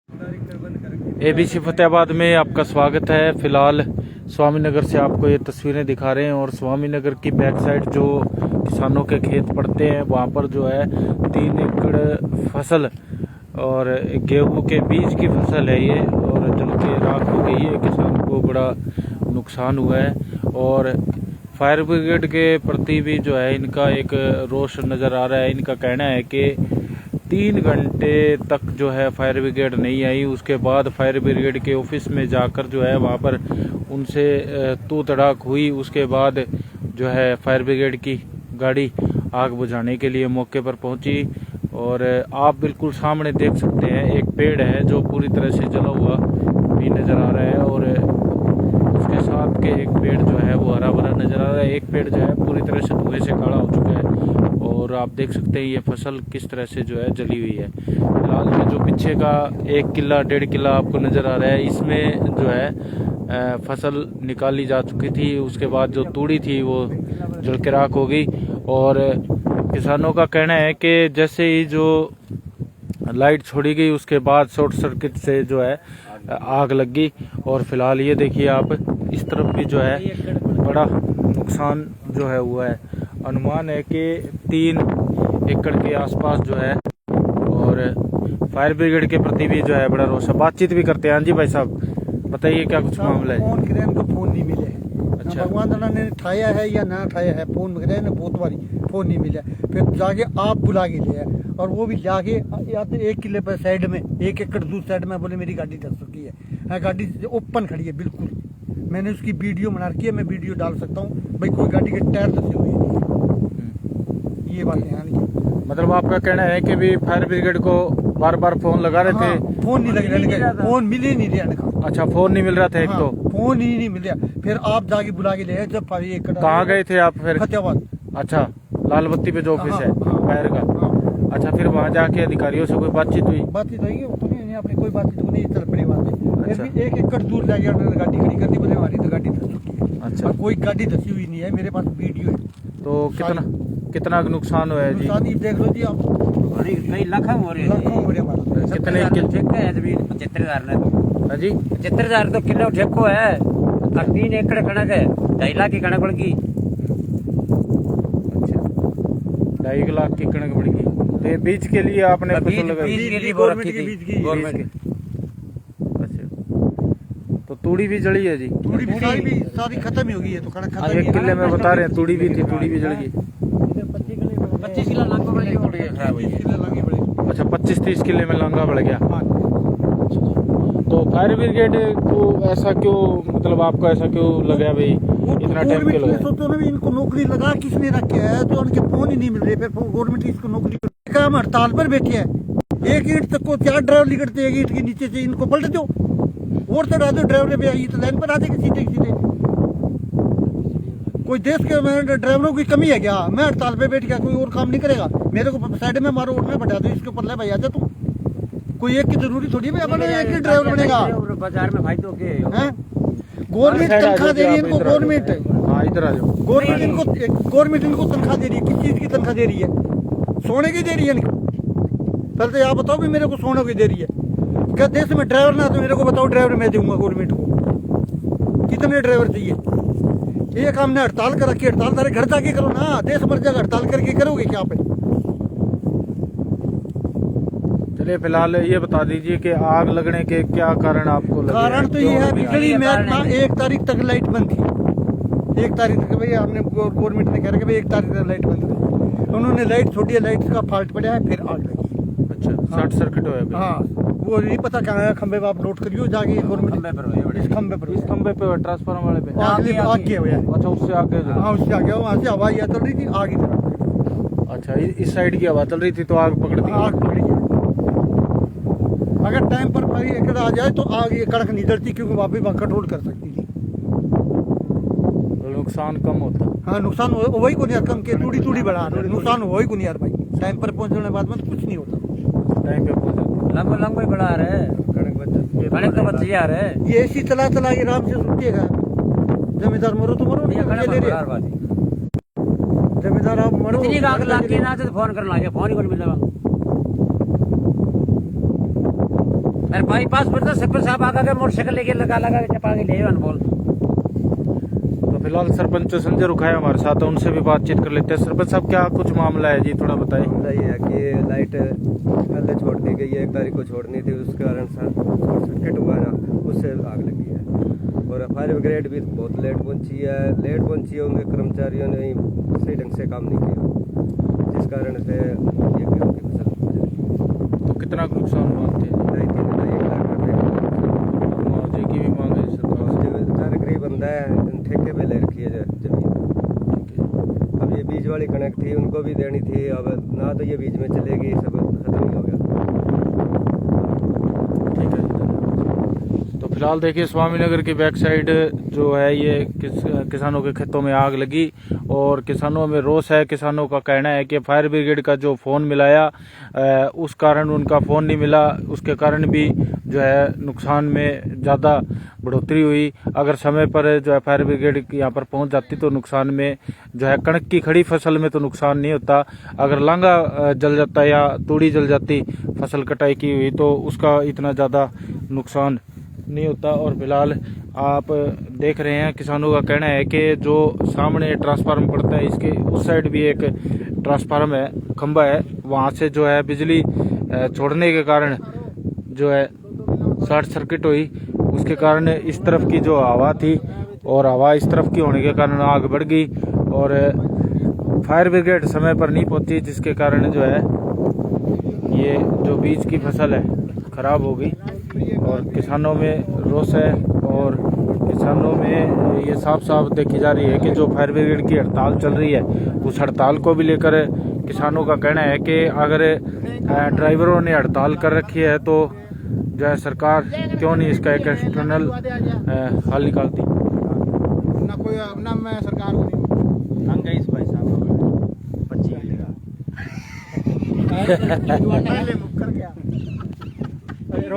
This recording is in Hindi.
एबीसी फतेहाबाद में आपका स्वागत है। फिलहाल स्वामी नगर से आपको ये तस्वीरें दिखा रहे हैं और स्वामी नगर की बैक साइड जो किसानों के खेत पड़ते हैं वहाँ पर जो है 3 एकड़ फसल और गेहूं के बीज की फसल है ये, और जल के राख हो गई है। किसान को बड़ा नुकसान हुआ है और फायर ब्रिगेड के प्रति भी जो है इनका एक रोष नज़र आ रहा है। इनका कहना है कि 3 घंटे तक जो है फायर ब्रिगेड नहीं आई। उसके बाद फायर ब्रिगेड के ऑफिस में जाकर जो है वहाँ पर उनसे तू तड़ाक हुई। उसके बाद जो है फायर ब्रिगेड की गाड़ी आग बुझाने के लिए मौके पर पहुंची और आप बिल्कुल सामने देख सकते हैं एक पेड़ है जो पूरी तरह से जला हुआ भी नज़र आ रहा है और उसके साथ के एक पेड़ जो है वो हरा भरा नज़र आ रहा है। एक पेड़ जो है पूरी तरह से धुएं से काला हो चुका है और आप देख सकते हैं ये फसल किस तरह से जो है जली हुई है। फिलहाल में जो पीछे का 1 किला 1.5 किला आपको नज़र आ रहा है इसमें जो है फसल निकाली जा चुकी थी। उसके बाद जो तूड़ी थी वो जल के राख हो गई और किसानों का कहना है कि जैसे ही जो लाइट छोड़ी गई उसके बाद शॉर्ट सर्किट से जो है आग लग गई। और फिलहाल ये देखिए आप इस तरफ भी जो है बड़ा नुकसान जो है हुआ है। अनुमान है कि 3 एकड़ के आसपास जो है और फायर ब्रिगेड के प्रति भी जो है बड़ा रोष है। बातचीत भी करते हैं। हाँ जी भाई साहब बताइए क्या कुछ मामला है? फोन करे इनको फोन नहीं मिले। अच्छा, भगवान दाना ने ठाया है या ना ठाया है, फोन करे ना बहुत बारी फोन नहीं मिला। फिर जाके आप बुला के ले आए और वो भी जाके या तो 1 किले पर साइड में 1 एकड़ दूर साइड में बोले मेरी गाड़ी धस चुकी है। हाँ, गाड़ी ओपन खड़ी है बिल्कुल। मैंने उसकी वीडियो बना रखी है, मैं वीडियो डाल सकता हूँ भाई। कोई गाड़ी के टायर धसे हुए नहीं। ये बात है। मतलब आपका कहना है कि भी फायर ब्रिगेड को बार बार फोन लगा रहे थे? फोन नहीं लग रहा, फोन मिल ही नहीं रहा। अच्छा, फोन नहीं मिल रहा था। एक तो फोन ही नहीं मिल रहा। फिर आप जाके बुला के ले आए। जब कहाँ गए थे आप फिर? फतेहाबाद। अच्छा, लाल बत्ती पे जो ऑफिस है फायर का। अच्छा, फिर वहाँ जाके अधिकारियों से कोई बातचीत हुई? बातचीत हुई अपनी कोई बातचीत नहीं चल पड़ी बात। अच्छा। 1 एकड़ दूर जा गया गाड़ी खड़ी कर दी, बोले हमारी तो गाड़ी धस चुकी है। अच्छा, कोई गाड़ी धसी हुई नहीं है, मेरे पास वीडियो है। तो कितना नुकसान हुआ है जी? नुकसान देख लो जी आप, कई लाख हो रहे हैं। कितने ठेके हैं जमीन 75,000 ने तो। हाँ जी, 75,000 तो किलो ठेको है और 3 एकड़ कणक है। 2.5 लाख की कणक बढ़ गई। अच्छा, 2.5 लाख की कणक बढ़ गई। तो ये बीज के लिए आपने फसल लगाई? बीज के लिए वो रखी थी गवर्नमेंट। अच्छा, तो तूड़ी भी जली है जी? तूड़ी भी सारी खत्म ही हो गई है। तो कणक हाँ, खत्म 1 किले में बता रहे हैं तूड़ी भी थी, तूड़ी भी जल गई। 25 किलो लाख बढ़ गई। अच्छा, 25-30 किले में लांगा बढ़ गया। तो फायर ब्रिगेड को ऐसा क्यों, मतलब आपको ऐसा क्यों लगा भाई इतना टाइम क्यों लगा? सोचो ना भी इनको नौकरी लगा किसने रखे है जो उनके फोन ही नहीं मिल रहे। फिर गवर्नमेंट इसको नौकरी हम हड़ताल पर बैठे हैं। 1 ईंट तक को 4 ड्राइवर लिखते 1 ईंट के नीचे से इनको पलट दो और चढ़ा दो। ड्राइवर पे आई तो लाइन पर आ जाएगी सीधे सीधे। कोई देश के ड्राइवरों की कमी है क्या? मैं हड़ताल पे बैठ गया, कोई और काम नहीं करेगा? मेरे को साइड में मारो और मैं बैठा दो इसके ऊपर ले भाई आजा तू। कोई एक की जरूरी थोड़ी है अपने एक ही ड्राइवर बनेगा। बाजार में फायदों के गवर्नमेंट तनख्वाह दे रही है इनको। गवर्नमेंट हाँ, इधर आ जाओ। गवर्नमेंट इनको तनख्वाह दे रही है। किस चीज की तनख्वाह दे रही है? सोने की दे रही है इनको। पहले तो आप बताओ भी मेरे को सोने की दे रही है क्या? देश में ड्राइवर ना तो मेरे को बताओ, ड्राइवर मैं दूंगा गवर्नमेंट को। कितने ड्राइवर चाहिए? एक हमने हड़ताल कर रखी। हड़ताल सारे घर जाके करो ना। देश मर जाएगा, हड़ताल करके करोगे क्या पे? चलिए फिलहाल ये बता दीजिए कि आग लगने के क्या कारण आपको लगे? कारण तो ये है बिजली में ना 1 तारीख तक लाइट बंद थी। 1 तारीख तक भाई हमने गवर्नमेंट ने कह रखा भाई 1 तारीख तक लाइट बंद थी। उन्होंने लाइट छोड़ी है, लाइट का फॉल्ट पड़ा है, फिर आग लगी। अच्छा, शॉर्ट सर्किट हुआ? हाँ, वो नहीं पता कहाँ है। खंबे पे आप नोट करियो जाके गवर्नमेंट। इस खंबे पे ट्रांसफार्मर वाले पे आग गया हुआ है। अच्छा, उससे आगे? हाँ, उससे आगे वहाँ से हवा या चल रही थी आग ही तरफ। अच्छा, इस साइड की हवा चल रही थी तो आग पकड़ दी? आग पकड़ गई। अगर टाइम पर एकड़ आ जाए तो आग ये कड़क नहीं जलती, क्योंकि वापस वहाँ कंट्रोल कर सकती थी। तो नुकसान कम होता? हाँ, नुकसान वही को नहीं कम के तूड़ी बढ़ा रहे। नुकसान वही को नहीं यार भाई। टाइम पर पहुंचने के बाद में तो कुछ नहीं होता। टाइम पे पहुंच लंबा ही बढ़ा रहे कणक तो बच जा रहे। ये ऐसी चला के आराम से सुटिएगा। जमींदार मरो तो मरो नहीं जमींदार आप मरो। इतनी आग लग गई ना तो फोन करना लगे, फोन ही कौन मिलेगा? अरे बाईपास पर तो सरपंच साहब आगा के मोटरसाइकिल लेके लगा के चपा के ले अनमोल। तो फिलहाल सरपंच संजय रुखाया हमारे साथ है, उनसे भी बातचीत कर लेते हैं। सरपंच साहब क्या कुछ मामला है जी, थोड़ा बताइए। मामला ये है कि लाइट पहले छोड़ दी गई है, 1 तारीख को छोड़नी थी, उसके कारण शॉर्ट सर्किट हुआ ना, उससे आग लगी है। और फायर ब्रिगेड भी बहुत लेट पहुंची है, उनके कर्मचारियों ने सही ढंग से काम नहीं किया, जिस कारण से ये गेहूं की फसल तो कितना नुकसान मानते हैं? 2.5 लाख रुपये मुआवजे की भी मांग है सरकार से। बेचारा गरीब बंदा है, ठेके पे ले रखी है जमीन। अब ये बीज वाली कणक थी, उनको भी देनी थी, अब ना तो ये बीज में चलेगी, सब खत्म ही हो गया। ठीक है जी। तो फिलहाल देखिए स्वामीनगर की बैक साइड जो है ये किसानों के खेतों में आग लगी और किसानों में रोष है। किसानों का कहना है कि फायर ब्रिगेड का जो फ़ोन मिलाया उस कारण उनका फ़ोन नहीं मिला, उसके कारण भी जो है नुकसान में ज़्यादा बढ़ोतरी हुई। अगर समय पर जो है फायर ब्रिगेड यहाँ पर पहुँच जाती तो नुकसान में जो है कणक की खड़ी फसल में तो नुकसान नहीं होता, अगर लांगा जल जाता या तूड़ी जल जाती फसल कटाई की हुई तो उसका इतना ज़्यादा नुकसान नहीं होता। और फिलहाल आप देख रहे हैं किसानों का कहना है कि जो सामने ट्रांसफार्मर पड़ता है इसके उस साइड भी एक ट्रांसफार्मर है, खंबा है, वहाँ से जो है बिजली छोड़ने के कारण जो है शॉर्ट सर्किट हुई, उसके कारण इस तरफ की जो हवा थी और हवा इस तरफ की होने के कारण आग बढ़ गई और फायर ब्रिगेड समय पर नहीं पहुंची, जिसके कारण जो है ये जो बीज की फसल है खराब हो गई और किसानों में रोष है। और किसानों में ये साफ साफ देखी जा रही है कि जो फायर ब्रिगेड की हड़ताल चल रही है उस हड़ताल को भी लेकर किसानों का कहना है कि अगर ड्राइवरों ने हड़ताल कर रखी है तो जो है सरकार क्यों नहीं इसका एक एक्सटर्नल हल निकालती। ना कोई ना मैं सरकार को नहीं भाई साहब 25 पहले मुकर गया।